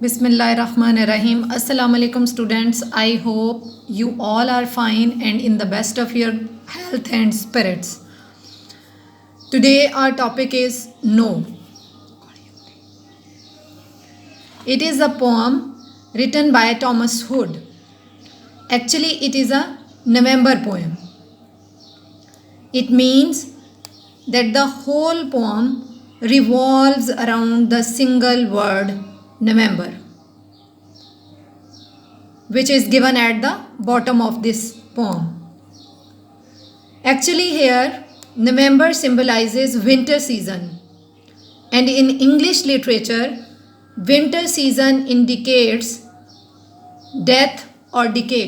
Bismillahirrahmanirrahim. Assalamu alaikum students. I hope you all are fine and in the best of your health and spirits. Today our topic is No. It is a poem written by Thomas Hood. Actually, it is a November poem. It means that the whole poem revolves around the single word November, which is given at the bottom of this poem. Actually, here November symbolizes winter season, and in English literature, winter season indicates death or decay.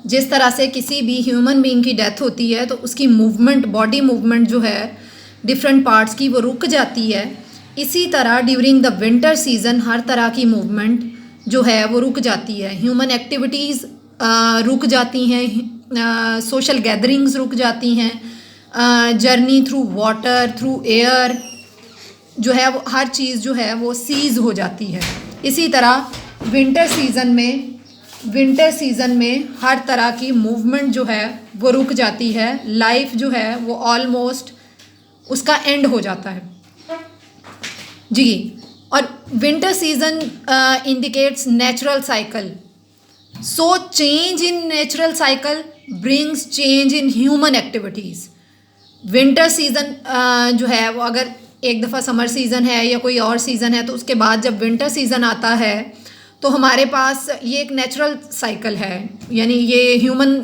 जिस तरह से किसी भी human being की death होती है तो उसकी मूवमेंट, बॉडी मूवमेंट जो है डिफरेंट पार्ट्स की, वो रुक जाती है. इसी तरह ड्यूरिंग द विंटर सीजन हर तरह की मूवमेंट जो है वो रुक जाती है. ह्यूमन एक्टिविटीज़ रुक जाती हैं, सोशल गैदरिंग्स रुक जाती हैं, journey through water, through air जो है वो हर चीज़ जो है वो सीज हो जाती है. इसी तरह विंटर सीज़न में हर तरह की मूवमेंट जो है वो रुक जाती है. लाइफ जो है वो ऑलमोस्ट उसका एंड हो जाता है जी. और winter season indicates natural cycle. So change in natural cycle brings change in human activities. Winter season जो है वो अगर एक दफ़ा समर सीज़न है या कोई और सीज़न है तो उसके बाद जब विंटर सीज़न आता है तो हमारे पास ये एक नेचुरल साइकिल है, यानी ये ह्यूमन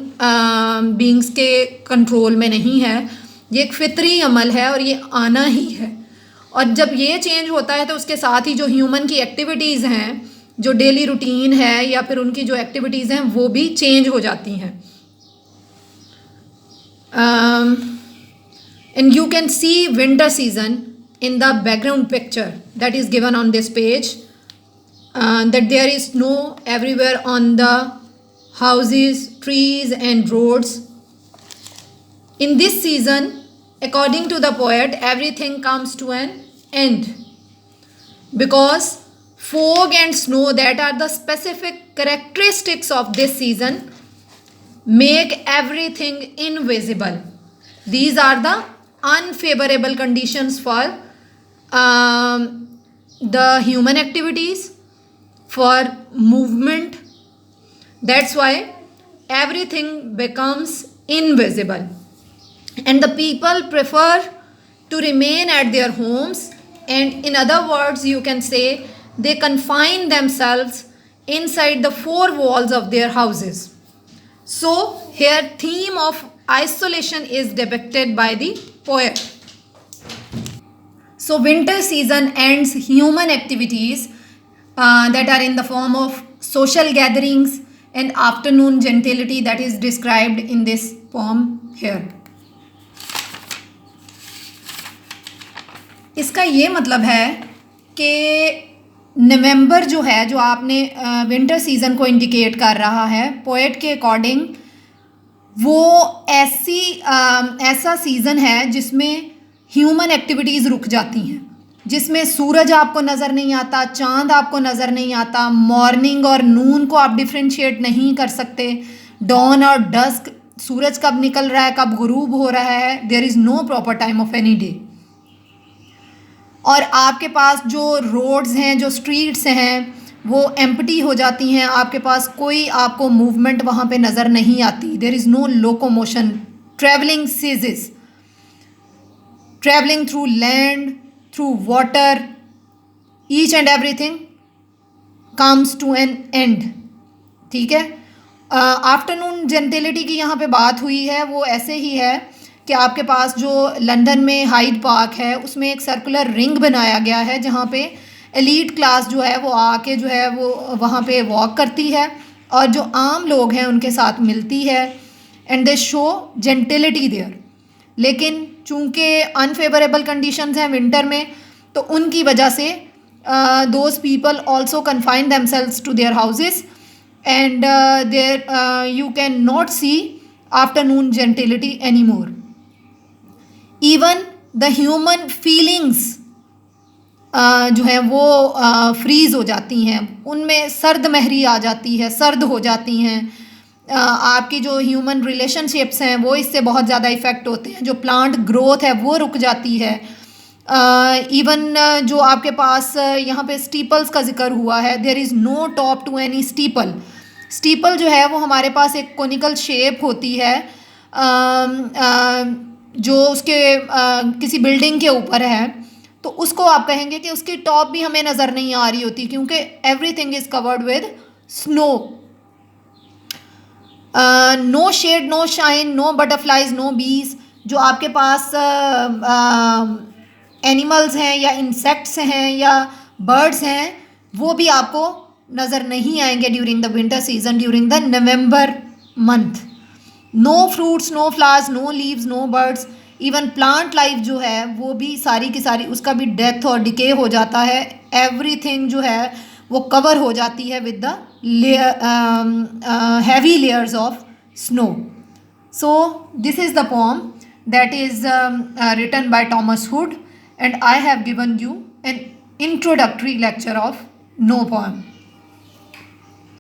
बीइंग्स के कंट्रोल में नहीं है. ये एक फितरी अमल है और ये आना ही है. और जब ये चेंज होता है तो उसके साथ ही जो ह्यूमन की एक्टिविटीज़ हैं, जो डेली रूटीन है या फिर उनकी जो एक्टिविटीज़ हैं वो भी चेंज हो जाती हैं. And you can see winter season in the background picture that is given on this page, that there is snow everywhere on the houses, trees and roads. In this season, according to the poet, everything comes to an end because fog and snow, that are the specific characteristics of this season, make everything invisible. These are the unfavorable conditions for the human activities, for movement. That's why everything becomes invisible and the people prefer to remain at their homes, and in other words you can say they confine themselves inside the four walls of their houses. So here theme of isolation is depicted by the poet. So winter season ends human activities that are in the form of social gatherings and afternoon gentility that is described in this poem here. इसका ये मतलब है कि नवंबर जो है, जो आपने winter season को इंडिकेट कर रहा है, पोएट के अकॉर्डिंग वो ऐसा सीज़न है जिसमें ह्यूमन एक्टिविटीज़ रुक जाती हैं, जिसमें सूरज आपको नज़र नहीं आता, चांद आपको नज़र नहीं आता, मॉर्निंग और नून को आप डिफ्रेंशिएट नहीं कर सकते, डॉन और डस्क, सूरज कब निकल रहा है, कब गुरूब हो रहा है, there is no proper time of any day. और आपके पास जो रोड्स हैं, जो स्ट्रीट्स हैं, वो एम्प्टी हो जाती हैं. आपके पास कोई आपको मूवमेंट वहाँ पे नज़र नहीं आती. There is no locomotion. Travelling ceases, travelling through land, through water, each and everything comes to an end. ठीक है. आफ्टरनून जेंटिलिटी की यहाँ पे बात हुई है, वो ऐसे ही है कि आपके पास जो लंदन में हाइड पार्क है उसमें एक सर्कुलर रिंग बनाया गया है जहाँ पे एलीट क्लास जो है वो आके जो है वो वहाँ पे वॉक करती है और जो आम लोग हैं उनके साथ मिलती है, एंड दे शो जेंटिलिटी देयर. लेकिन चूँकि अनफेवरेबल कंडीशंस हैं विंटर में, तो उनकी वजह से those people also confine themselves to their houses and there you can not see afternoon gentility any more. Even the human feelings जो है वो फ्रीज़ हो जाती हैं, उनमें सर्द महरी आ जाती है, सर्द हो जाती हैं। आपकी जो ह्यूमन रिलेशनशिप्स हैं वो इससे बहुत ज़्यादा इफ़ेक्ट होते हैं, जो प्लांट ग्रोथ है वो रुक जाती है। इवन जो आपके पास यहाँ पे स्टीपल्स का जिक्र हुआ है, there is no top to any steeple. Steeple जो है वो हमारे पास एक कोनिकल शेप होती है जो उसके किसी बिल्डिंग के ऊपर है, तो उसको आप कहेंगे कि उसकी टॉप भी हमें नज़र नहीं आ रही होती क्योंकि everything is covered with snow. No shade, no shine, no butterflies, no bees. जो आपके पास एनिमल्स हैं या इंसेक्ट्स हैं या बर्ड्स हैं वो भी आपको नज़र नहीं आएंगे during the winter season, during the November month. No fruits, no flowers, no leaves, no birds. Even plant life जो है वो भी सारी की सारी उसका भी डेथ और डिके हो जाता है। एवरीथिंग जो है वो कवर हो जाती है with the heavy layers of snow. So this is the pome that is written by Thomas Hood, and I have given you an introductory lecture of No poem.